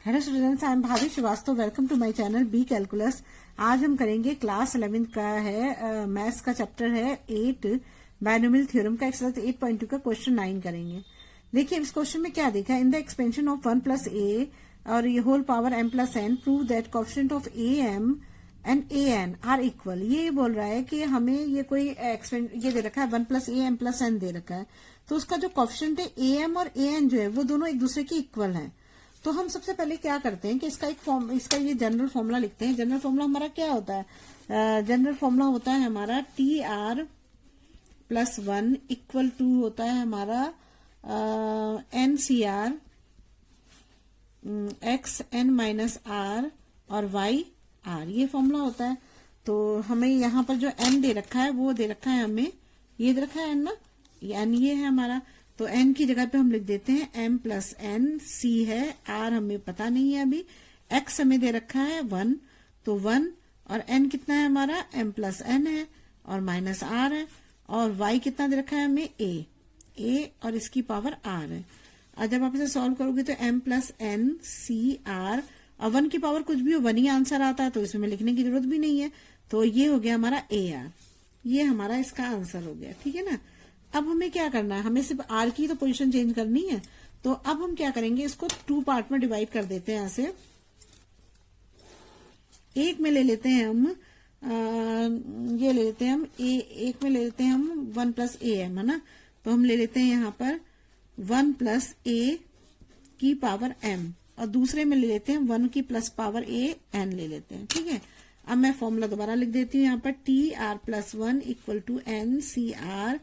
Hello students, I am भाभी Srivastava. Welcome to my channel B calculus. आज हम करेंगे क्लास 11 का है मैथ्स का चैप्टर है 8 बायनोमियल थ्योरम का एक्सरसाइज 8.2 का क्वेश्चन 9 करेंगे। देखिए इस क्वेश्चन में क्या देखा है, in the expansion of 1 plus a और ये whole power m plus n prove that coefficient of a m and a n are equal. ये बोल रहा है कि हमें ये कोई ये दे रखा है 1 plus a m plus n दे रखा है, तो उसका जो कोएफिशिएंट है ए एम और ए एन जो है वो दोनों एक दूसरे के इक्वल है। तो हम सबसे पहले क्या करते हैं कि इसका ये जनरल फॉर्मूला लिखते हैं। जनरल फॉर्मूला हमारा क्या होता है? जनरल फॉर्मूला होता है हमारा T R plus 1 equal to होता है हमारा N C R X N minus R और वाई आर, ये फॉर्मूला होता है। तो हमें यहाँ पर जो एन दे रखा है वो दे रखा है, हमें ये दे रखा है एन ना, एन ये है हमारा। तो n की जगह पे हम लिख देते हैं m प्लस एन, c है, r हमें पता नहीं है अभी, x हमें दे रखा है 1, तो 1 और n कितना है हमारा m प्लस एन है और माइनस r है, और y कितना दे रखा है हमें a और इसकी पावर r है। और जब आप इसे सॉल्व करोगे तो m plus N C R और 1 की पावर कुछ भी हो 1 ही आंसर आता है, तो इसमें लिखने की जरूरत भी नहीं है। तो ये हो गया हमारा AR, ये हमारा इसका आंसर हो गया। ठीक है ना। अब हमें क्या करना है, हमें सिर्फ r की तो पोजीशन चेंज करनी है। तो अब हम क्या करेंगे, इसको 2 पार्ट में डिवाइड कर देते हैं। ऐसे एक में ले लेते हैं हम ये ले लेते हैं हम एक में ले लेते हैं हम 1 प्लस ए एम, है ना। तो हम ले लेते हैं यहाँ पर 1 प्लस ए की पावर m और दूसरे में ले लेते हैं 1 की प्लस पावर ए एन ले लेते हैं। ठीक है। अब मैं फॉर्मूला दोबारा लिख देती हूँ यहाँ पर T R plus 1 equal to N C R.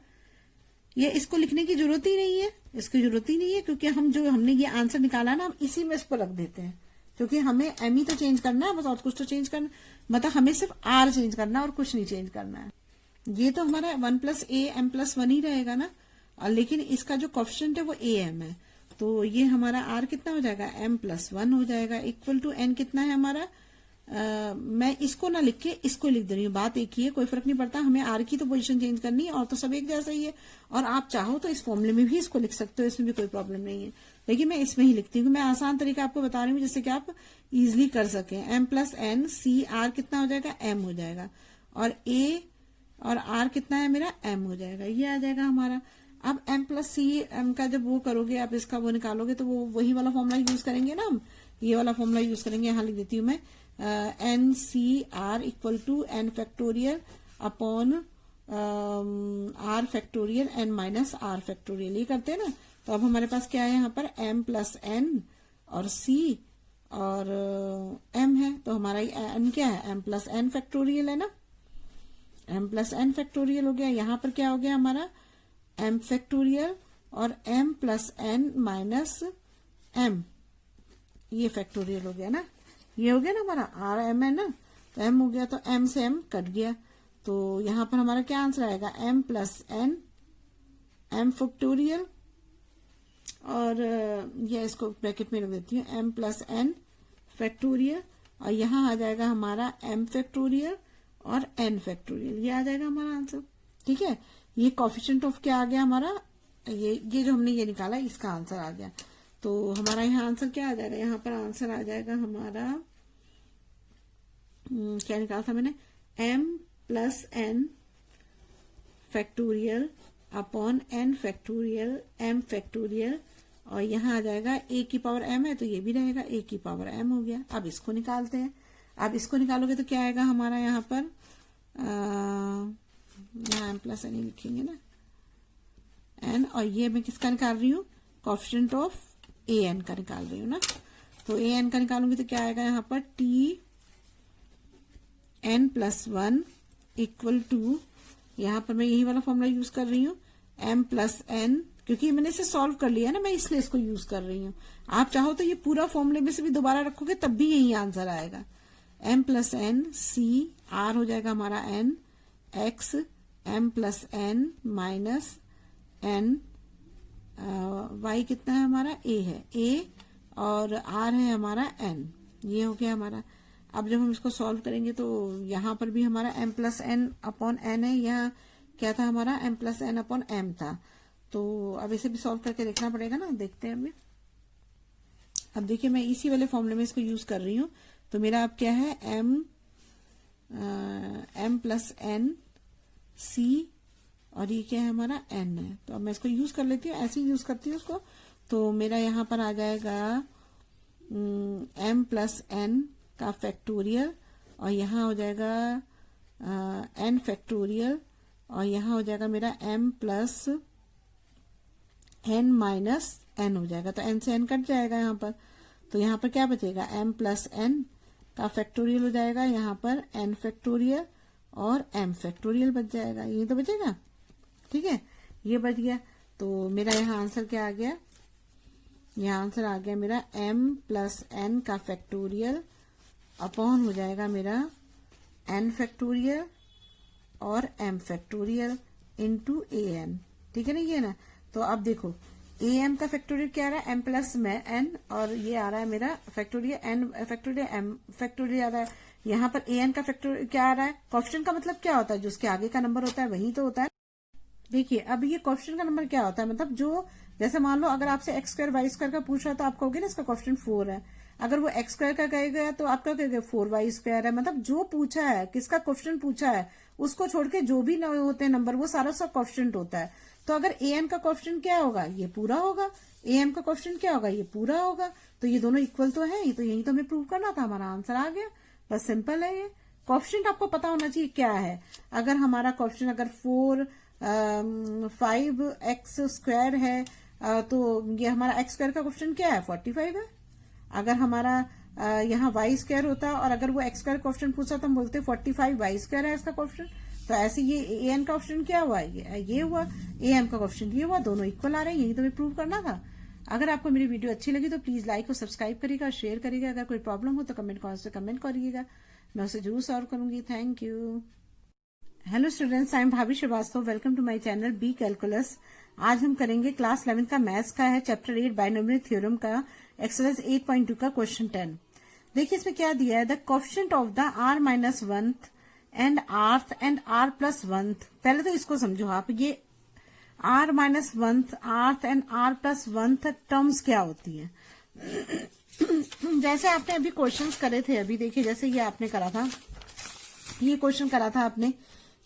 ये इसको लिखने की जरूरत ही नहीं है, इसकी जरूरत ही नहीं है, क्योंकि हमने ये आंसर निकाला ना, हम इसी में इसको रख देते हैं, क्योंकि हमें एम ही तो चेंज करना है बस, और कुछ तो चेंज करना, मतलब हमें सिर्फ आर चेंज करना है और कुछ नहीं चेंज करना है। ये तो हमारा 1 प्लस ए एम प्लस 1 ही रहेगा ना, लेकिन इसका जो कोएफिशिएंट है वो ए एम है, तो ये हमारा आर कितना हो जाएगा m प्लस 1 हो जाएगा इक्वल टू एन कितना है हमारा। मैं इसको ना लिख के इसको लिख दे रही हूँ, बात एक ही है, कोई फर्क नहीं पड़ता। हमें आर की तो पोजीशन चेंज करनी है और तो सब एक जैसा ही है, और आप चाहो तो इस फॉर्मूले में भी इसको लिख सकते हो, इसमें भी कोई प्रॉब्लम नहीं है। लेकिन मैं इसमें ही लिखती हूँ, मैं आसान तरीका आपको बता रही हूँ जिससे कि आप इजिली कर सकें। m plus N C R कितना हो जाएगा m हो जाएगा, और a और r कितना है मेरा m हो जाएगा, ये आ जाएगा हमारा। अब m प्लस सी एम का जब वो करोगे, आप इसका वो निकालोगे, तो वो वही वाला फॉर्मूला यूज करेंगे ना, हम ये वाला फॉर्मूला यूज करेंगे। यहाँ लिख देती हूँ मैं N C are equal to N factorial upon R factorial N minus are factorial, ये करते हैं ना। तो अब हमारे पास क्या है यहाँ पर m प्लस एन और c और m है, तो हमारा n क्या है m प्लस एन फैक्टोरियल है ना, m प्लस एन फैक्टोरियल हो गया। यहाँ पर क्या हो गया हमारा m फैक्टोरियल और m plus N minus m, ये फैक्टोरियल हो गया ना, ये हो गया ना हमारा आर एम है ना, तो m हो गया, तो m से m कट गया, तो यहाँ पर हमारा क्या आंसर आएगा m plus N m factorial, और ये इसको ब्रैकेट में रख देती हूँ m प्लस एन फैक्टोरियल, और यहाँ आ जाएगा हमारा m फैक्टोरियल और n फैक्टोरियल, ये आ जाएगा हमारा आंसर। ठीक है। ये कोएफिशिएंट ऑफ क्या आ गया हमारा, ये जो हमने ये निकाला इसका आंसर आ गया। तो हमारा यहाँ आंसर क्या आ जाएगा, यहाँ पर आंसर आ जाएगा हमारा क्या निकाला था मैंने, m plus N factorial upon n factorial m factorial, और यहाँ आ जाएगा a की पावर m है, तो ये भी रहेगा a की पावर m हो गया। अब इसको निकालते हैं। अब इसको निकालोगे तो क्या आएगा हमारा यहाँ पर, यहाँ m प्लस एन ही लिखेंगे ना, n, और ये मैं किसका निकाल रही हूँ, कोएफिशिएंट ऑफ ए एन का निकाल रही हूँ ना। तो ए एन का निकालूंगी तो क्या आएगा यहाँ पर T N plus 1 equal to, यहाँ पर मैं यही वाला फॉर्मूला यूज कर रही हूँ m प्लस एन, क्योंकि मैंने इसे सॉल्व कर लिया ना, मैं इसलिए इसको यूज कर रही हूँ। आप चाहो तो ये पूरा फॉर्मूले में से भी दोबारा रखोगे तब भी यही आंसर आएगा। m plus N C R हो जाएगा हमारा n x m plus N minus N y कितना है हमारा a है a, और r है हमारा n, ये हो गया हमारा। अब जब हम इसको सॉल्व करेंगे तो यहाँ पर भी हमारा m plus N upon N है, यहाँ क्या था हमारा m plus N upon m था। तो अब इसे भी सॉल्व करके देखना पड़ेगा ना, देखते हैं अभी। अब देखिए मैं इसी वाले फॉर्मूले में इसको यूज कर रही हूँ, तो मेरा अब क्या है m प्लस एन सी, और ये क्या है हमारा n है। तो अब मैं इसको यूज कर लेती हूँ, ऐसे ही यूज करती हूँ उसको। तो मेरा यहाँ पर आ जाएगा m प्लस एन का फैक्टोरियल, और यहाँ हो जाएगा n फैक्टोरियल, और यहाँ हो जाएगा मेरा m plus n minus n हो जाएगा। तो n से n कट जाएगा यहाँ पर, तो यहाँ पर क्या बचेगा, m प्लस n का फैक्टोरियल हो जाएगा, यहाँ पर n फैक्टोरियल और m फैक्टोरियल बच जाएगा, ये तो बचेगा। ठीक है, ये बच गया। तो मेरा यहाँ आंसर क्या आ गया, यहाँ आंसर आ गया मेरा m प्लस n का फैक्टोरियल अपॉन हो जाएगा मेरा n फैक्टोरियल और m फैक्टोरियल इंटू an। ठीक है ना, ये ना। तो अब देखो am का फैक्टोरियल क्या आ रहा है, m प्लस में n, और ये आ रहा है मेरा factorial n factorial m factorial आ रहा है। यहाँ पर an का फैक्टोरियल क्या आ रहा है, कोएफिशिएंट का मतलब क्या होता है, जो उसके आगे का नंबर होता है वही तो होता है। देखिए अब ये कोएफिशिएंट का नंबर क्या होता है, मतलब जो जैसे मान लो अगर आपसे एक्स स्क्वायर वाई स्क्वायर का पूछ रहा है तो आप कहोगे ना इसका कोएफिशिएंट 4 है। अगर वो एक्स स्क्वायर का कहेगा तो आप क्या कहोगे 4y स्क्वायर है। मतलब जो पूछा है, किसका कोएफिशिएंट पूछा है, उसको छोड़ के जो भी होते हैं नंबर वो सारा उसका कोएफिशिएंट होता है। तो अगर an का कोएफिशिएंट क्या होगा, ये पूरा होगा, am का कोएफिशिएंट क्या होगा, ये पूरा होगा। तो ये दोनों इक्वल तो है, ये तो यही तो हमें प्रूव करना था, हमारा आंसर आ गया। बस सिंपल है ये। कोएफिशिएंट आपको पता होना चाहिए क्या है। अगर हमारा कोएफिशिएंट अगर 5x स्क्वायर है तो ये हमारा x स्क्वायर का कोएफिशिएंट क्या है, 45 है। अगर हमारा यहाँ y स्क्वायर होता और अगर वो x स्क्वायर कोएफिशिएंट पूछा तो हम बोलते 45y स्क्वायर है इसका कोएफिशिएंट। तो ऐसे ये an का कोएफिशिएंट क्या हुआ, ये हुआ, am का कोएफिशिएंट ये हुआ, दोनों इक्वल आ रहे हैं, यही तो हमें प्रूव करना था। अगर आपको मेरी वीडियो अच्छी लगी तो प्लीज लाइक और सब्सक्राइब करिएगा, शेयर करिएगा। अगर कोई प्रॉब्लम हो तो कमेंट बॉक्स में कमेंट करिएगा, मैं उसे जरूर सॉल्व करूंगी। Thank you. Hello students, I am भाभी Srivastava, welcome to my channel B calculus. आज हम करेंगे क्लास 11 का मैथ्स का है चैप्टर 8 बाइनोमियल थ्योरम का एक्सरसाइज 8.2 का क्वेश्चन 10। देखिए इसमें क्या दिया है, the coefficient of the r minus 1 and r and r plus 1। पहले तो इसको समझो आप, ये r minus 1 r and r plus 1 terms क्या होती है। जैसे आपने अभी क्वेश्चंस करे थे, अभी देखिए जैसे ये आपने करा था, ये क्वेश्चन करा था आपने,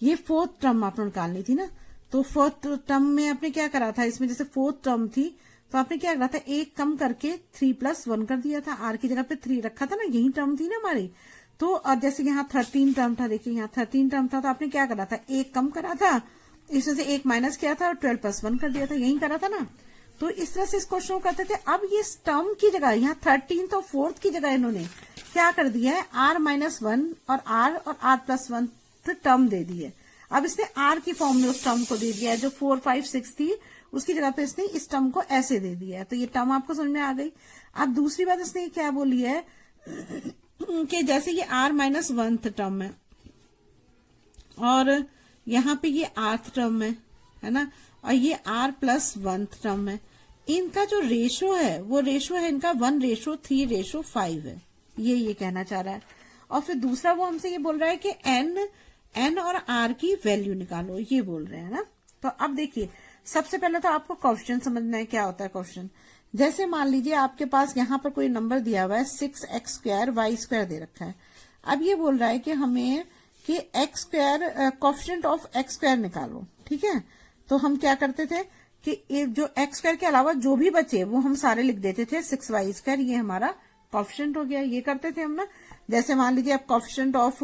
ये फोर्थ टर्म आपने निकालनी थी ना। तो फोर्थ टर्म में आपने क्या करा था, इसमें जैसे फोर्थ टर्म थी तो आपने क्या करा था, एक कम करके 3 प्लस 1 कर दिया था, आर की जगह पे 3 रखा था ना, यही टर्म थी ना हमारी। तो और जैसे यहाँ 13 टर्म था, देखिए यहाँ 13 टर्म था, तो आपने क्या करा था, एक कम करा था, इसमें से एक माइनस किया था और 12 प्लस 1 कर दिया था, यही करा था ना। तो इस तरह से इस क्वेश्चन को करते थे। अब ये टर्म की जगह यहाँ 13 तो फोर्थ की जगह इन्होंने क्या कर दिया है, r माइनस 1 और r प्लस 1 टर्म दे दी है। अब इसने r की फॉर्म में उस टर्म को दे दिया है, जो 4 5 6 थी उसकी जगह पे इसने इस टर्म को ऐसे दे दिया है। तो ये टर्म आपको समझ में आ गई। अब दूसरी बात इसने क्या बोली है कि जैसे ये r माइनस 1 टर्म है और यहाँ पे ये rth टर्म है ना, और ये r प्लस 1 टर्म है, इनका जो रेशो है वो रेशो है इनका 1:3:5 है, ये कहना चाह रहा है। और फिर दूसरा वो हमसे ये बोल रहा है कि n और r की वैल्यू निकालो, ये बोल रहे हैं ना। तो अब देखिए सबसे पहले तो आपको कोएफिशिएंट समझना है, क्या होता है कोएफिशिएंट। जैसे मान लीजिए आपके पास यहाँ पर कोई नंबर दिया हुआ है 6x स्क्वायर y स्क्वायर दे रखा है। अब ये बोल रहा है कि हमें कि x square coefficient of x square निकालो। ठीक है, तो हम क्या करते थे कि जो x स्क्वायर के अलावा जो भी बचे वो हम सारे लिख देते थे 6y स्क्वायर, ये हमारा कोएफिशिएंट हो गया, ये करते थे हम ना। जैसे मान लीजिए आप कोएफिशिएंट ऑफ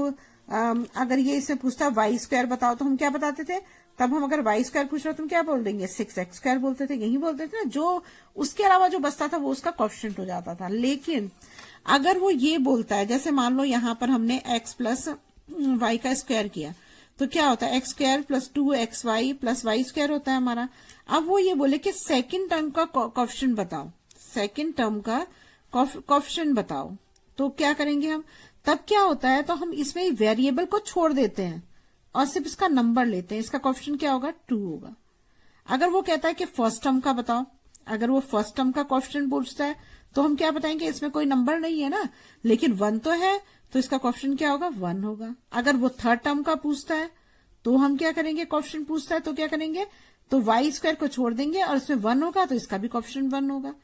अगर ये इससे पूछता y स्क्वायर बताओ तो हम क्या बताते थे, तब हम अगर y स्क्वायर पूछ रहे तो हम क्या बोल देंगे, 6x स्क्वायर बोलते थे, यही बोलते थे ना। जो उसके अलावा जो बचता था वो उसका कोएफिशिएंट हो जाता था। लेकिन अगर वो ये बोलता है, जैसे मान लो यहाँ पर हमने x प्लस y का स्क्वायर किया तो क्या होता है, x square plus 2xy plus y square होता है हमारा। अब वो ये बोले कि सेकंड टर्म का कोएफिशिएंट बताओ, सेकंड टर्म का कोएफिशिएंट बताओ, तो क्या करेंगे हम, तब क्या होता है, तो हम इसमें वेरिएबल को छोड़ देते हैं और सिर्फ इसका नंबर लेते हैं, इसका कोएफिशिएंट क्या होगा, 2 होगा। अगर वो कहता है कि फर्स्ट टर्म का बताओ, अगर वो फर्स्ट टर्म का कोएफिशिएंट पूछता है तो हम क्या बताएंगे, इसमें कोई नंबर नहीं है ना, लेकिन 1 तो है, तो इसका कोएफिशिएंट क्या होगा, 1 होगा। अगर वो थर्ड टर्म का पूछता है तो हम क्या करेंगे, कोएफिशिएंट पूछता है तो क्या करेंगे, तो y स्क्वायर को छोड़ देंगे और इसमें 1 होगा तो इसका भी कोएफिशिएंट 1 होगा।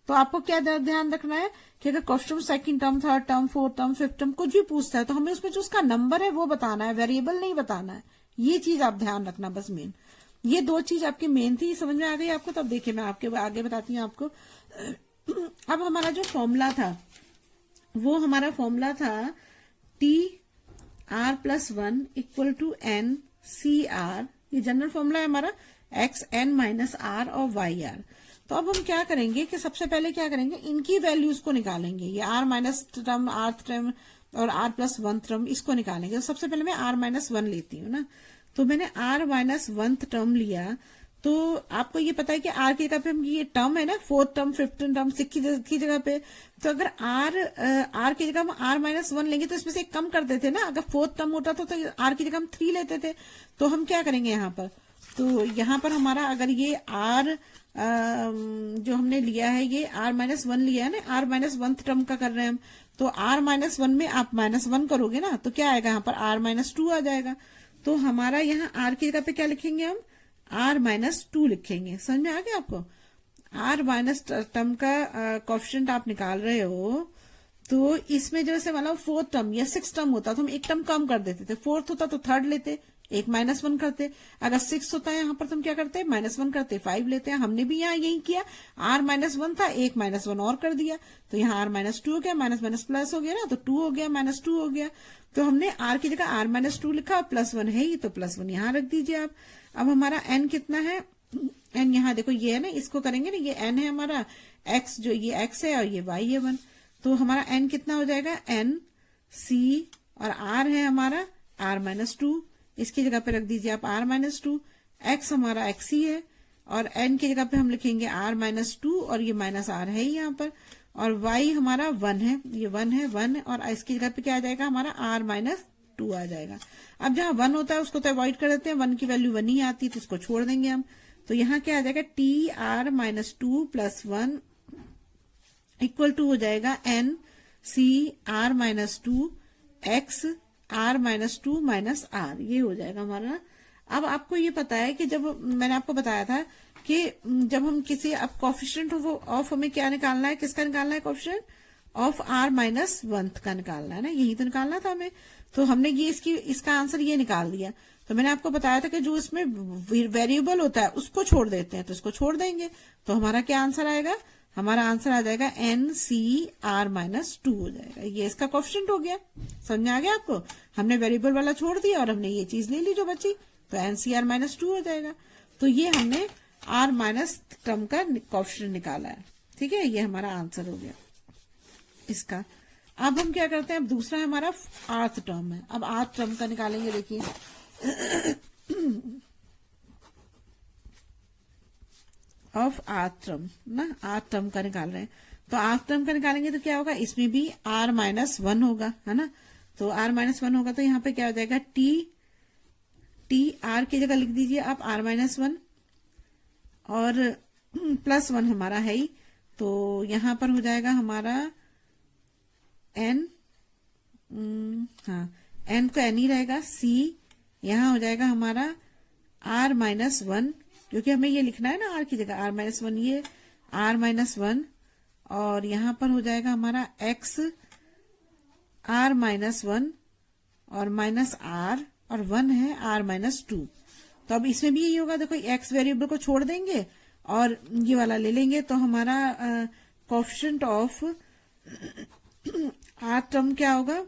तो आपको क्या ध्यान रखना है कि अगर question second term, third term, fourth term, fifth term कुछ भी पूछता है तो हमें उसमें जो उसका नंबर है वो बताना है, वेरिएबल नहीं बताना है। ये चीज आप ध्यान रखना बस मेन। ये दो चीज आपकी मेन थी, समझ में आ गई आपको? तब देखिए मैं आपके आगे बताती हूँ आपको। अब हमारा जो फॉर्मूला था वो हमारा फॉर्मूला था T R plus one equal to N C R. ये जनरल फॉर्मूला है हमारा, एक्स एन माइनस आर और वाई आर। तो अब हम क्या करेंगे कि सबसे पहले क्या करेंगे, इनकी वैल्यूज को निकालेंगे। ये R minus term, R term और आर प्लस वन टर्म, इसको निकालेंगे। तो सबसे पहले मैं आर माइनस वन लेती हूँ ना। तो मैंने आर माइनस वन टर्म लिया। तो आपको ये पता है कि आर की जगह पे हम, ये टर्म है ना, fourth term, fifth term, six की जगह पे। तो अगर आर की जगह हम आर माइनस वन लेंगे तो इसमें से एक कम कर देते ना। अगर फोर्थ टर्म होता तो आर की जगह हम थ्री लेते थे। तो हम क्या करेंगे यहाँ पर, तो यहाँ पर हमारा अगर ये आर जो हमने लिया है, ये आर माइनस वन लिया है ना, आर माइनस वन टर्म का कर रहे हैं हम। तो आर माइनस वन में आप माइनस वन करोगे ना तो क्या आएगा यहाँ पर, आर माइनस टू आ जाएगा। तो हमारा यहाँ आर की जगह पे क्या लिखेंगे हम, आर माइनस टू लिखेंगे। समझ में आ गया आपको? आर माइनस टर्म का कोएफिशिएंट आप निकाल रहे हो। तो इसमें जैसे मतलब फोर्थ टर्म या सिक्स टर्म होता तो हम एक टर्म कम कर देते थे। फोर्थ होता तो थर्ड लेते, एक माइनस वन करते। अगर सिक्स होता है यहाँ पर तो हम क्या करते, माइनस वन करते, फाइव लेते हैं। हमने भी यहाँ यही किया, आर माइनस वन था, एक माइनस वन और कर दिया। तो यहाँ आर माइनस टू हो गया, माइनस माइनस प्लस हो गया ना, तो टू हो गया, माइनस टू हो गया। तो हमने आर की जगह आर माइनस टू लिखा, प्लस वन है ही तो प्लस वन यहाँ रख दीजिए आप। अब हमारा एन कितना है, एन यहाँ देखो ये है ना, इसको करेंगे ना, ये एन है हमारा, एक्स जो ये एक्स है और ये वाई है वन। तो हमारा एन कितना हो जाएगा, एन सी, और आर है हमारा आर माइनस टू, इसकी जगह पे रख दीजिए आप आर माइनस टू। एक्स हमारा एक्स ही है और एन की जगह पे हम लिखेंगे आर माइनस टू, और ये माइनस आर है ही यहाँ पर। और वाई हमारा वन है, ये वन है, वन, और इसकी जगह पे क्या आ जाएगा हमारा, आर माइनस टू आ जाएगा। अब जहां वन होता है उसको तो अवॉइड कर देते हैं, वन की वैल्यू वन ही आती है तो इसको छोड़ देंगे हम। तो यहाँ क्या आ जाएगा, T R minus two plus one equal to हो जाएगा N C R minus two X R minus two minus R, ये हो जाएगा हमारा। अब आपको ये पता है कि जब मैंने आपको बताया था कि जब हम किसी, अब कोएफिशिएंट ऑफ हमें क्या निकालना है, किसका निकालना है, coefficient of R minus one का निकालना है ना, यही तो निकालना था हमें। तो हमने ये इसका आंसर ये निकाल दिया। तो मैंने आपको बताया था कि जो इसमें वेरिएबल होता है उसको छोड़ देते हैं, तो इसको छोड़ देंगे तो हमारा क्या आंसर आएगा, हमारा आंसर आ जाएगा N C R minus two हो जाएगा। ये इसका कोएफिशिएंट हो गया। समझ में आ गया आपको? हमने वेरिएबल वाला छोड़ दिया और हमने ये चीज ले ली जो बची, तो N C R minus two हो जाएगा। तो ये हमने आर माइनस टर्म का कोएफिशिएंट निकाला है। ठीक है, ये हमारा आंसर हो गया इसका। अब हम क्या करते हैं, अब दूसरा हमारा आर्थ टर्म है। अब आर्थ टर्म का निकालेंगे, देखिए ऑफ आर्थ टर्म ना, आर्थ टर्म का निकाल रहे हैं। तो आर्थ टर्म का निकालेंगे तो क्या होगा, इसमें भी आर माइनस वन होगा, है ना। तो आर माइनस वन होगा तो यहाँ पे क्या हो जाएगा, टी आर की जगह लिख दीजिए आप आर माइनस वन, और प्लस वन हमारा है ही, तो यहाँ पर हो जाएगा हमारा एन, हाँ एन को एन ही रहेगा, सी यहाँ हो जाएगा हमारा आर माइनस वन, क्योंकि हमें ये लिखना है ना आर की जगह आर माइनस वन, ये आर माइनस वन, और यहाँ पर हो जाएगा हमारा एक्स आर माइनस वन और माइनस आर, और वन है आर माइनस टू। तो अब इसमें भी यही होगा, देखो एक्स वेरिएबल को छोड़ देंगे और ये वाला ले लेंगे, तो हमारा कोएफिशिएंट ऑफ आर टर्म क्या होगा,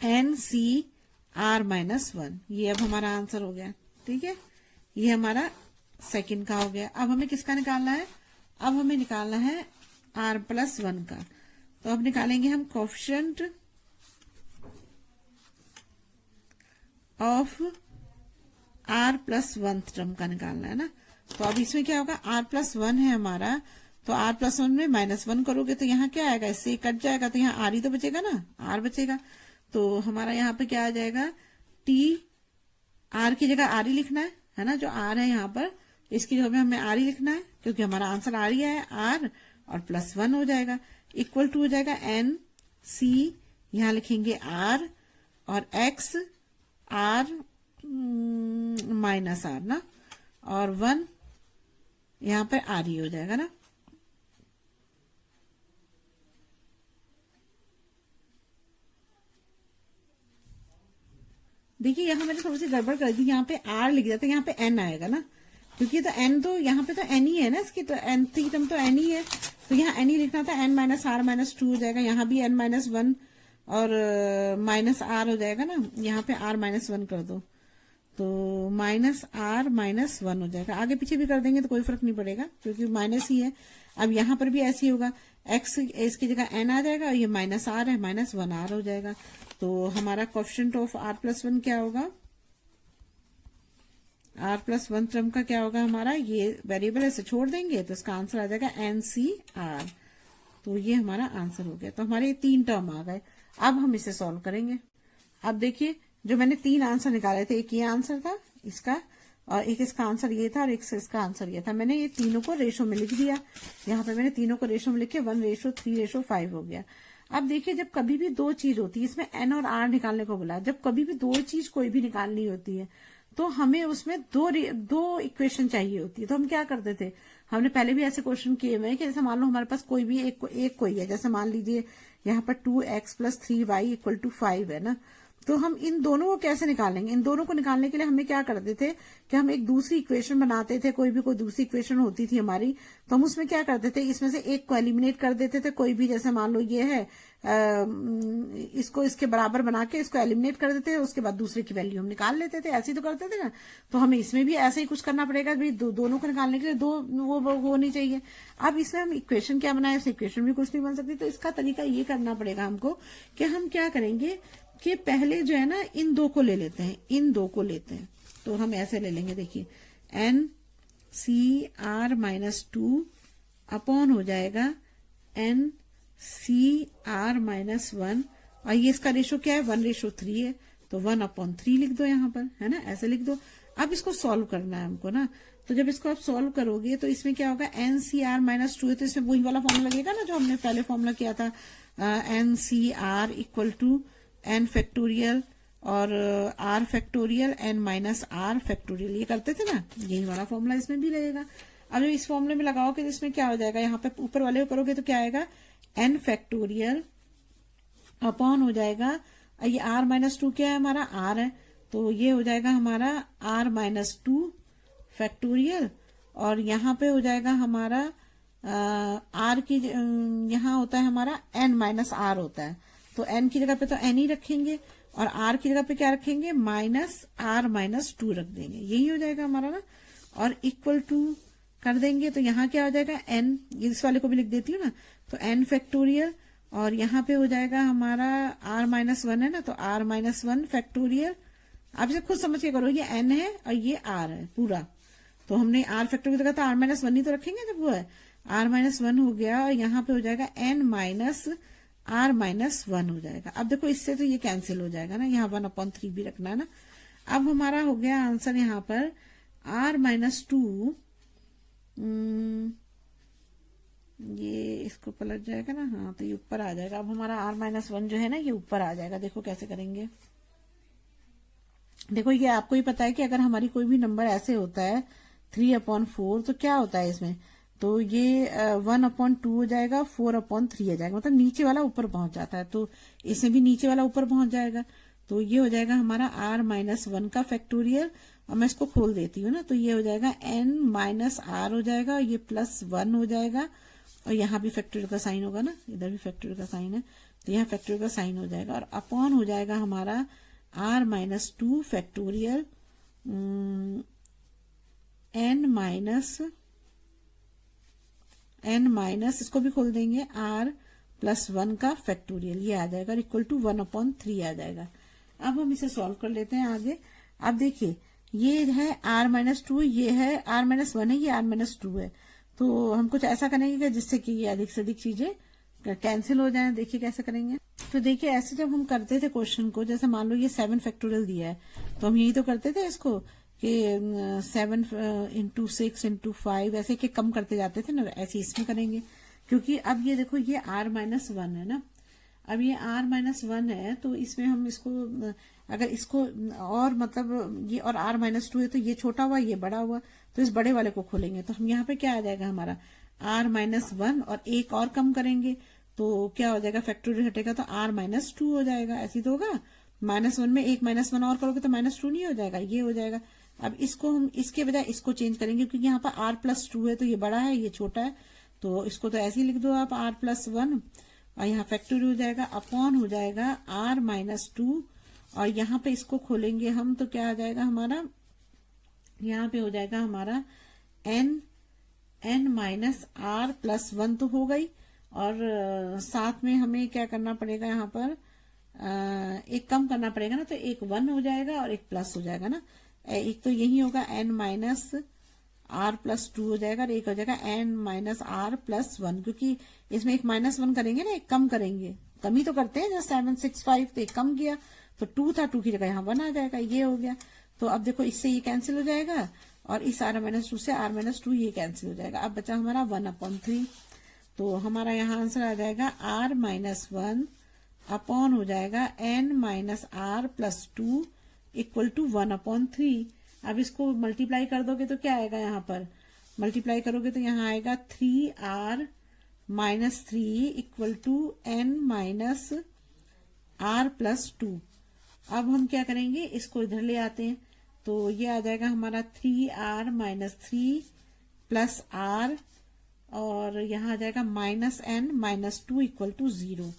N C R minus one. ये अब हमारा आंसर हो गया। ठीक है, ये हमारा सेकंड का हो गया। अब हमें किसका निकालना है, अब हमें निकालना है आर प्लस वन का। तो अब निकालेंगे हम coefficient of R plus one term का निकालना है ना। तो अब इसमें क्या होगा, आर प्लस वन है हमारा, तो आर प्लस वन में माइनस वन करोगे तो यहाँ क्या आएगा, इससे कट जाएगा तो यहाँ आर ही तो बचेगा ना, आर बचेगा। तो हमारा यहाँ पे क्या आ जाएगा, टी आर की जगह आर ही लिखना है ना, जो आर है यहाँ पर इसकी जगह हमें आर ही लिखना है, क्योंकि हमारा आंसर आर ही है, आर और प्लस वन हो जाएगा, इक्वल टू हो जाएगा एन सी, यहाँ लिखेंगे आर, और एक्स आर माइनस आर ना, और वन यहाँ पर आर ही हो जाएगा ना। देखिए यहाँ मैंने थोड़ी सी गड़बड़ कर दी, यहाँ पे आर लिख दिया था, यहाँ पे एन आएगा ना, क्योंकि तो एन तो यहाँ पे तो एन ही है ना, इसकी तो एन थी टर्म तो एन ही है, तो यहाँ एन ही लिखना था, N minus R minus two हो जाएगा, यहाँ भी एन माइनस वन और माइनस आर हो जाएगा ना, यहाँ पे आर माइनस वन कर दो तो माइनस आर माइनस वन हो जाएगा। आगे पीछे भी कर देंगे तो कोई फर्क नहीं पड़ेगा क्योंकि माइनस ही है। अब यहाँ पर भी ऐसे ही होगा, एक्स इसकी जगह एन आ जाएगा और ये माइनस आर है, माइनस वन आर हो जाएगा। तो हमारा coefficient of R plus one क्या होगा, आर प्लस वन टर्म का क्या होगा हमारा, ये वेरिएबल ऐसे छोड़ देंगे तो इसका आंसर आ जाएगा एन सी आर। तो ये हमारा आंसर हो गया। तो हमारे 3 टर्म आ गए। अब हम इसे सॉल्व करेंगे। अब देखिए जो मैंने 3 आंसर निकाले थे, एक ये आंसर था इसका और एक इसका आंसर ये था और एक इसका आंसर ये था। मैंने ये तीनों को रेशो में लिख दिया। यहाँ पे मैंने तीनों को रेशो में लिख के 1:3:5 हो गया। अब देखिए जब कभी भी 2 चीज होती है, इसमें एन और आर निकालने को बोला, जब कभी भी 2 चीज कोई भी निकालनी होती है तो हमें उसमें दो इक्वेशन चाहिए होती है। तो हम क्या करते थे, हमने पहले भी ऐसे क्वेश्चन किए हुए हैं कि जैसे मान लो हमारे पास कोई भी एक कोई है, जैसे मान लीजिए यहाँ पर 2x + 3y = 5 है ना, तो हम इन दोनों को कैसे निकालेंगे। इन दोनों को निकालने के लिए हमें क्या करते थे कि हम एक दूसरी इक्वेशन बनाते थे। कोई दूसरी इक्वेशन होती थी हमारी, तो हम उसमें क्या करते थे, इसमें से एक को एलिमिनेट कर देते थे। कोई भी जैसे मान लो ये है, इसको इसके बराबर बना के इसको एलिमिनेट कर देते थे, उसके बाद दूसरे की वैल्यू हम निकाल लेते थे। ऐसे ही तो करते थे ना। तो हमें इसमें भी ऐसा ही कुछ करना पड़ेगा भाई, दोनों को निकालने के लिए दो वो होनी चाहिए। अब इसमें हम इक्वेशन क्या बनाए, इस इक्वेशन भी कुछ नहीं बन सकती। तो इसका तरीका ये करना पड़ेगा हमको कि हम क्या करेंगे कि पहले जो है ना इन 2 को ले लेते हैं, इन 2 को लेते हैं। तो हम ऐसे ले लेंगे, देखिए N C R minus two upon हो जाएगा N C R minus one, और ये इसका रेशो क्या है 1:3 है, तो 1/3 लिख दो यहाँ पर, है ना, ऐसे लिख दो। अब इसको सॉल्व करना है हमको ना। तो जब इसको आप सॉल्व करोगे तो इसमें क्या होगा, N C R minus two है तो इसमें वही वाला फॉर्मूला लगेगा ना जो हमने पहले फॉर्मूला किया था, n C are equal to N factorial और r factorial N minus are factorial, ये करते थे ना, यही वाला फॉर्मूला इसमें भी लगेगा। अब जब इस फॉर्मूले में लगाओगे तो इसमें क्या हो जाएगा, यहाँ पे ऊपर वाले को करोगे तो क्या आएगा, एन फैक्टोरियल अपॉन हो जाएगा, ये आर माइनस टू क्या है हमारा, आर है, तो ये हो जाएगा हमारा आर माइनस टू फैक्टोरियल, और यहाँ पे हो जाएगा हमारा आर की यहाँ होता है हमारा एन माइनस आर होता है, तो एन की जगह पे तो एन ही रखेंगे और आर की जगह पे क्या रखेंगे, माइनस आर माइनस टू रख देंगे, यही हो जाएगा हमारा ना, और इक्वल टू कर देंगे। तो यहाँ क्या हो जाएगा, एन, इस वाले को भी लिख देती हूँ ना, तो एन फैक्टोरियल, और यहाँ पे हो जाएगा हमारा आर माइनस वन है ना, तो आर माइनस वन फैक्टोरियल। आप इसे खुद समझ के करो, ये एन है और ये आर है पूरा, तो हमने आर फैक्टोरियल की जगह तो आर माइनस वन ही तो रखेंगे जब वो है, आर माइनस वन हो गया, और यहाँ पे हो जाएगा N minus R minus one हो जाएगा। अब देखो इससे तो ये कैंसिल हो जाएगा ना, यहाँ 1/3 भी रखना है ना। अब हमारा हो गया आंसर यहाँ पर आर माइनस टू, ये इसको पलट जाएगा ना, हाँ तो ये ऊपर आ जाएगा। अब हमारा आर माइनस वन जो है ना ये ऊपर आ जाएगा। देखो कैसे करेंगे, देखो ये आपको ही पता है कि अगर हमारी कोई भी नंबर ऐसे होता है 3/4 तो क्या होता है इसमें, तो ये 1/2 हो जाएगा, 4/3 हो जाएगा, मतलब नीचे वाला ऊपर पहुंच जाता है, तो इसमें भी नीचे वाला ऊपर पहुंच जाएगा। तो ये हो जाएगा हमारा आर माइनस वन का फैक्टोरियल, और मैं इसको खोल देती हूँ ना, तो ये हो जाएगा एन माइनस आर हो जाएगा, और ये +1 हो जाएगा, और यहाँ भी फैक्टोरियल का साइन होगा ना, इधर भी फैक्टोरियल का साइन है, तो यहाँ फैक्टोरियल का साइन हो जाएगा, और अपॉन हो जाएगा हमारा R minus two factorial N minus इसको भी खोल देंगे आर +1 का फैक्टोरियल, ये आ जाएगा, इक्वल टू 1/3 आ जाएगा। अब हम इसे सॉल्व कर लेते हैं आगे। अब देखिए ये है आर माइनस टू, ये है आर माइनस वन है, ये आर माइनस टू है, तो हम कुछ ऐसा करेंगे जिससे कि ये अधिक से अधिक चीजें कैंसिल हो जाएं। देखिए कैसे करेंगे, तो देखिए ऐसे जब हम करते थे क्वेश्चन को, जैसे मान लो ये 7 फैक्टोरियल दिया है, तो हम यही तो करते थे इसको कि 7 × 6 × 5 ऐसे के कम करते जाते थे ना, ऐसे इसमें करेंगे। क्योंकि अब ये देखो ये आर माइनस वन है ना, अब ये आर माइनस वन है, तो इसमें हम इसको अगर इसको और मतलब ये और आर माइनस टू है, तो ये छोटा हुआ ये बड़ा हुआ, तो इस बड़े वाले को खोलेंगे, तो हम यहाँ पे क्या आ जाएगा हमारा आर माइनस वन, और एक और कम करेंगे तो क्या हो जाएगा, फैक्टोरियल हटेगा तो आर माइनस टू हो जाएगा, ऐसी तो होगा। -1 में एक -1 और करोगे तो -2 नहीं हो जाएगा, ये हो जाएगा। अब इसको हम इसके बजाय इसको चेंज करेंगे, क्योंकि यहाँ पर r+2 है तो ये बड़ा है, ये छोटा है, तो इसको तो ऐसे ही लिख दो आप r+1, और यहाँ फैक्टोरियल हो जाएगा, अपॉन हो जाएगा r-2, और यहाँ पे इसको खोलेंगे हम तो क्या आ जाएगा हमारा, यहाँ पे हो जाएगा हमारा n-r+1 तो हो गई, और साथ में हमें क्या करना पड़ेगा यहाँ पर, एक कम करना पड़ेगा ना, तो एक 1 हो जाएगा और एक प्लस हो जाएगा ना। एक तो यही होगा n-r+2 हो जाएगा, और एक हो जाएगा n-r+1, क्योंकि इसमें एक -1 करेंगे ना, एक कम करेंगे, कमी तो करते हैं, जैसे 765 तो एक कम किया तो 2 था, 2 की जगह यहाँ 1 आ जाएगा, ये हो गया। तो अब देखो इससे ये कैंसिल हो जाएगा, और इस r-2 से r-2 ये कैंसिल हो जाएगा। अब बचा हमारा 1/3, तो हमारा यहाँ आंसर आ जाएगा r-1 अपॉन हो जाएगा n-r+2 इक्वल टू 1/3। अब इसको मल्टीप्लाई कर दोगे तो क्या आएगा, यहाँ पर मल्टीप्लाई करोगे तो यहाँ आएगा 3r-3 इक्वल टू n-r+2। अब हम क्या करेंगे, इसको इधर ले आते हैं, तो ये आ जाएगा हमारा 3r-3 प्लस r, और यहाँ आ जाएगा -n-2 इक्वल टू 0।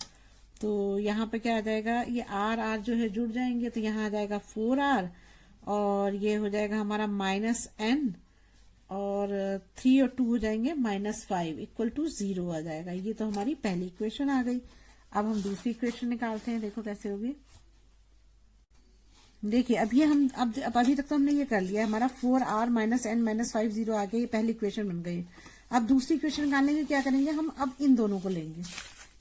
तो यहाँ पे क्या आ जाएगा, ये r जो है जुड़ जाएंगे, तो यहाँ आ जाएगा 4r, और ये हो जाएगा हमारा -n, और 3 और 2 हो जाएंगे -5 इक्वल टू 0 आ जाएगा। ये तो हमारी पहली इक्वेशन आ गई। अब हम दूसरी इक्वेशन निकालते हैं, देखो कैसे होगी। देखिए अब ये हम अब अभी तक तो हमने ये कर लिया है, हमारा 4r -n-5 0 आ गया, ये पहली इक्वेशन बन गई। अब दूसरी इक्वेशन निकालने के क्या करेंगे, हम अब इन दोनों को लेंगे,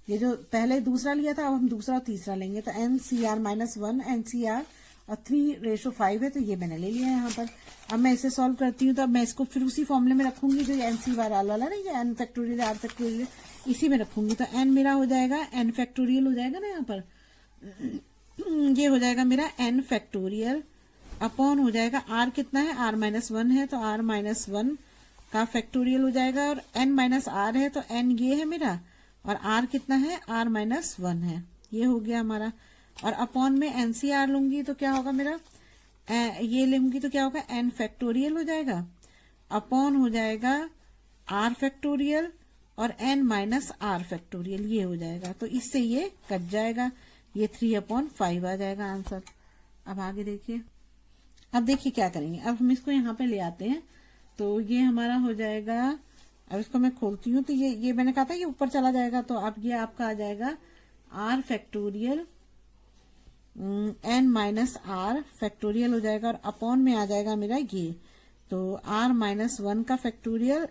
ये जो पहले दूसरा लिया था अब हम दूसरा और तीसरा लेंगे, तो NCR-1 NCR और 3:5 है, तो ये मैंने ले लिया है यहाँ पर। अब मैं इसे सॉल्व करती हूँ, तो अब मैं इसको फिर उसी फॉर्मूले में रखूंगी जो NC वाला नहीं, ये n फैक्टोरियल r फैक्टोरियल इसी में रखूंगी। तो n मेरा हो जाएगा n फैक्टोरियल हो जाएगा ना यहाँ पर, ये हो जाएगा मेरा n फैक्टोरियल अपॉन हो जाएगा r कितना है, r-1 है, तो r-1 का फैक्टोरियल हो जाएगा, और n-r है तो n ये है मेरा, और r कितना है, r-1 है, ये हो गया हमारा। और अपॉन में NCR लूंगी तो क्या होगा मेरा, ये लूंगी तो क्या होगा, n फैक्टोरियल हो जाएगा, अपॉन हो जाएगा r फैक्टोरियल और n-r फैक्टोरियल, ये हो जाएगा। तो इससे ये कट जाएगा, ये 3/5 आ जाएगा आंसर। अब आगे देखिए, अब देखिए क्या करेंगे, अब हम इसको यहाँ पे ले आते हैं, तो ये हमारा हो जाएगा, अब इसको मैं खोलती हूँ, तो ये मैंने कहा था ये ऊपर चला जाएगा, तो अब ये आपका आ जाएगा r फैक्टोरियल n-r फैक्टोरियल हो जाएगा, और अपॉन में आ जाएगा मेरा ये, तो r-1 का फैक्टोरियल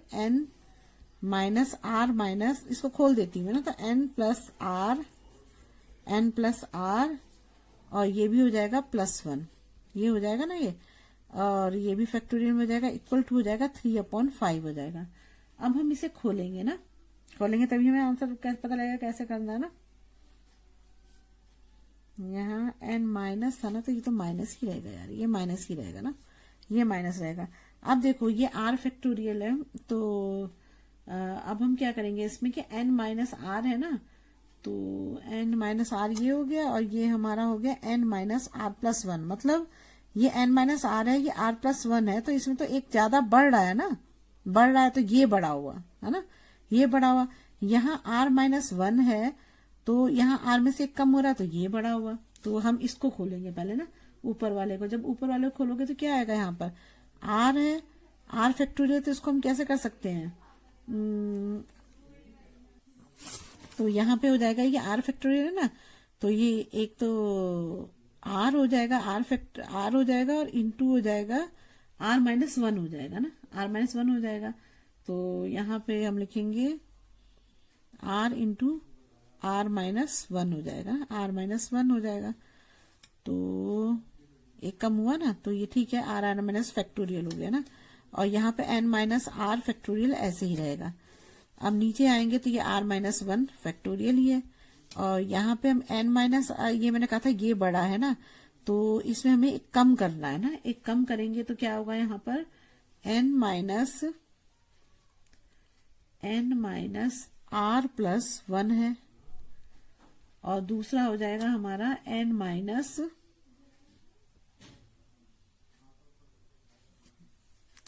n-r इसको खोल देती हूँ ना, तो n प्लस r और ये भी हो जाएगा +1, ये हो जाएगा ना ये, और ये भी फैक्टोरियल में हो जाएगा, इक्वल टू हो जाएगा 3/5 हो जाएगा। अब हम इसे खोलेंगे ना, खोलेंगे तभी हमें आंसर कैसे पता लगेगा कैसे करना है ना। यहाँ n- था ना, तो ये तो माइनस ही रहेगा यार, ये माइनस ही रहेगा ना, ये माइनस रहेगा। अब देखो ये r फैक्टोरियल है, तो अब हम क्या करेंगे इसमें कि n-r है ना, तो n-r ये हो गया, और ये हमारा हो गया n-r+1, मतलब ये n-r है, ये r+1 है, तो इसमें तो एक ज्यादा बढ़ रहा है ना, बढ़ रहा है, तो ये बढ़ा हुआ है ना, ये बढ़ा हुआ। यहाँ r-1 है, तो यहाँ r में से एक कम हो रहा है, तो ये बढ़ा हुआ। तो हम इसको खोलेंगे पहले ना, ऊपर वाले को। जब ऊपर वाले को खोलोगे तो क्या आएगा, यहाँ पर r है, r फैक्टोरियल, तो इसको हम कैसे कर सकते हैं, तो यहाँ पे हो जाएगा ये r फैक्टोरियल है ना, तो ये एक तो r हो जाएगा, r हो जाएगा, और इंटू हो जाएगा r-1 हो जाएगा ना, r-1 हो जाएगा। तो यहाँ पे हम लिखेंगे r इंटू r-1 हो जाएगा, r-1 हो जाएगा, तो एक कम हुआ ना, तो ये ठीक है, r फैक्टोरियल हो गया ना, और यहाँ पे n-r फैक्टोरियल ऐसे ही रहेगा। अब नीचे आएंगे तो ये r-1 फैक्टोरियल ही है, और यहाँ पे हम ये मैंने कहा था ये बड़ा है ना, तो इसमें हमें एक कम करना है ना, एक कम करेंगे तो क्या होगा, यहाँ पर n-r+1 है, और दूसरा हो जाएगा हमारा n माइनस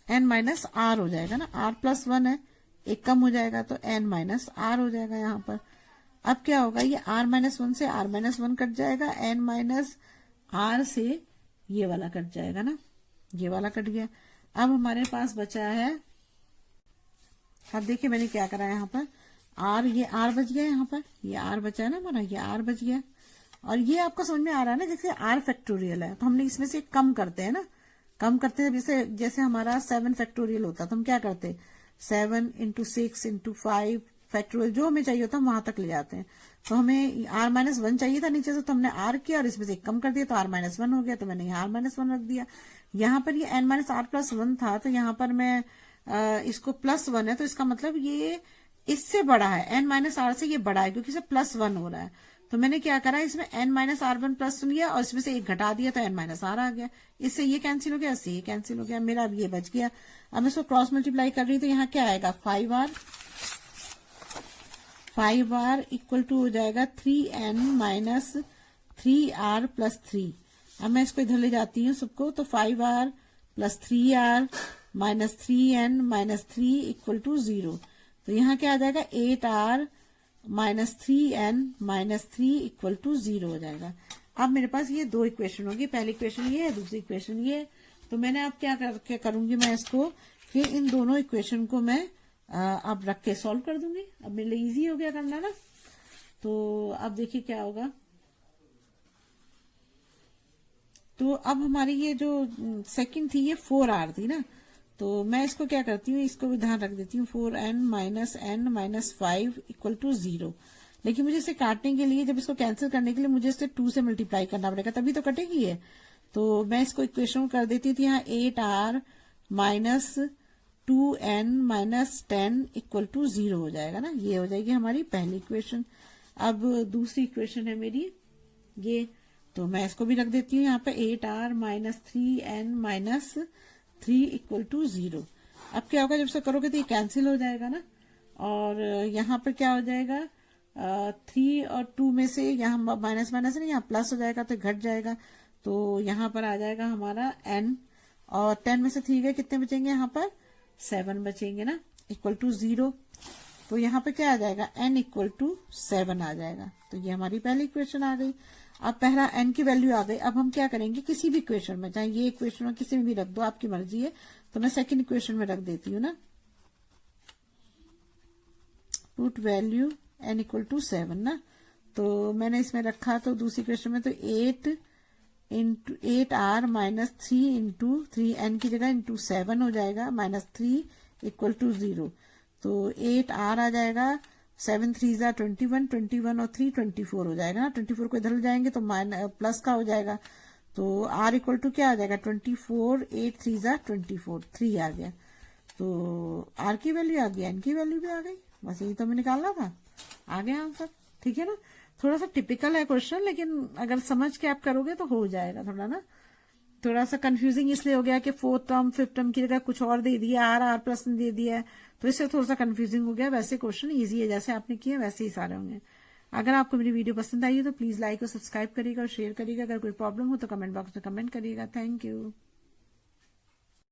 r हो जाएगा ना, r+1 है, एक कम हो जाएगा तो n माइनस r हो जाएगा यहाँ पर। अब क्या होगा, ये r-1 से r-1 कट जाएगा, n माइनस r से ये वाला कट जाएगा ना, ये वाला कट गया। अब हमारे पास बचा है, अब देखिए मैंने क्या करा है यहाँ पर, ये r बच गया यहाँ पर, ये r बचा है ना हमारा, ये r बच गया। और ये आपको समझ में आ रहा है ना, जैसे r फैक्टोरियल है तो हमने इसमें से कम करते हैं ना, कम करते हैं, जैसे हमारा 7 फैक्टोरियल होता तो हम क्या करते, 7 × 6 × 5 फैक्टोरियल जो हमें चाहिए होता हम वहां तक ले जाते हैं। तो हमें r-1 चाहिए था नीचे से, तो हमने r किया और इसमें से कम कर दिया तो r-1 हो गया, तो मैंने यहाँ r-1 रख दिया। यहाँ पर ये n-r+1 था तो यहाँ पर मैं इसको +1 है, तो इसका मतलब ये इससे बड़ा है, n-r से ये बड़ा है क्योंकि इसे +1 हो रहा है। तो मैंने क्या करा, इसमें n-r1 लिया और इसमें से एक घटा दिया तो n-r आ गया। इससे ये कैंसिल हो गया, इससे ये कैंसिल हो गया, मेरा अब ये बच गया। अब मैं इसको क्रॉस मल्टीप्लाई कर रही हूँ तो यहाँ क्या आएगा, 5r इक्वल टू हो जाएगा 3n माइनस 3r + 3। अब मैं इसको इधर ले जाती हूँ सबको, तो 5r + 3r minus 3n minus 3 equal to 0। तो यहाँ क्या आ जाएगा, 8r minus 3n minus 3 equal to 0 हो जाएगा। अब मेरे पास ये दो इक्वेशन होगी, पहली इक्वेशन ये है, दूसरी इक्वेशन ये है। तो मैंने अब क्या करूंगी, मैं इसको फिर इन दोनों इक्वेशन को मैं अब रख के सॉल्व कर दूंगी। अब मेरे लिए इजी हो गया करना ना। तो अब देखिए क्या होगा, तो अब हमारी ये जो सेकंड थी ये 4r थी ना, तो मैं इसको क्या करती हूँ, इसको भी ध्यान रख देती हूँ, 4n minus n minus 5 equal to 0। लेकिन मुझे इसे काटने के लिए, जब इसको कैंसिल करने के लिए मुझे इसे 2 से मल्टीप्लाई करना पड़ेगा, तभी तो कटेगी ये। तो मैं इसको इक्वेशन कर देती थी यहाँ, 8r minus 2n minus 10 equal to 0 हो जाएगा ना, ये हो जाएगी हमारी पहली इक्वेशन। अब दूसरी इक्वेशन है मेरी ये, तो मैं इसको भी रख देती हूँ यहाँ पे, 8r minus 3n minus 3 equal to 0। अब क्या होगा, जब इसे करोगे तो ये कैंसिल हो जाएगा ना, और यहाँ पर क्या हो जाएगा, 3 और 2 में से यहाँ माइनस माइनस नहीं, यहाँ प्लस हो जाएगा तो घट जाएगा। तो यहाँ पर आ जाएगा हमारा n, और 10 में से 3 गए, कितने बचेंगे यहाँ पर, 7 बचेंगे ना, इक्वल टू 0। तो यहाँ पे क्या आ जाएगा, n इक्वल टू 7 आ जाएगा। तो ये हमारी पहली इक्वेशन आ गई। अब पहला n की वैल्यू आ गई। अब हम क्या करेंगे, किसी भी इक्वेशन में, चाहे ये इक्वेशन हो किसी में भी रख दो, आपकी मर्जी है। तो मैं सेकंड इक्वेशन में रख देती हूँ ना, put value n equal to 7 ना। तो मैंने इसमें रखा, तो दूसरी इक्वेशन में तो 8r माइनस 3 इंटू 3, n की जगह इंटू 7 हो जाएगा, माइनस 3 इक्वल टू 0। तो 8r आ जाएगा, 7 3 21, 21 और 3 24 हो जाएगा ना। 24 को इधर ले जाएंगे तो प्लस का हो जाएगा। तो r इक्वल टू क्या आ जाएगा, 24, 8 3 24, 3 आ गया। तो r की वैल्यू आ गई, n की वैल्यू भी आ गई, बस यही तो हमें निकालना था, आ गया आंसर। ठीक है ना, थोड़ा सा टिपिकल है क्वेश्चन, लेकिन अगर समझ के आप करोगे तो हो जाएगा। थोड़ा ना, थोड़ा सा कंफ्यूजिंग इसलिए हो गया कि 4th टर्म 5th टर्म की जगह कुछ और दे दिया, r प्लस दे दिया है, तो इससे थोड़ा सा कंफ्यूजिंग हो गया। वैसे क्वेश्चन इजी है, जैसे आपने किया वैसे ही सारे होंगे। अगर आपको मेरी वीडियो पसंद आई है तो प्लीज लाइक और सब्सक्राइब करिएगा और शेयर करिएगा। अगर कोई प्रॉब्लम हो तो कमेंट बॉक्स में कमेंट करिएगा। Thank you.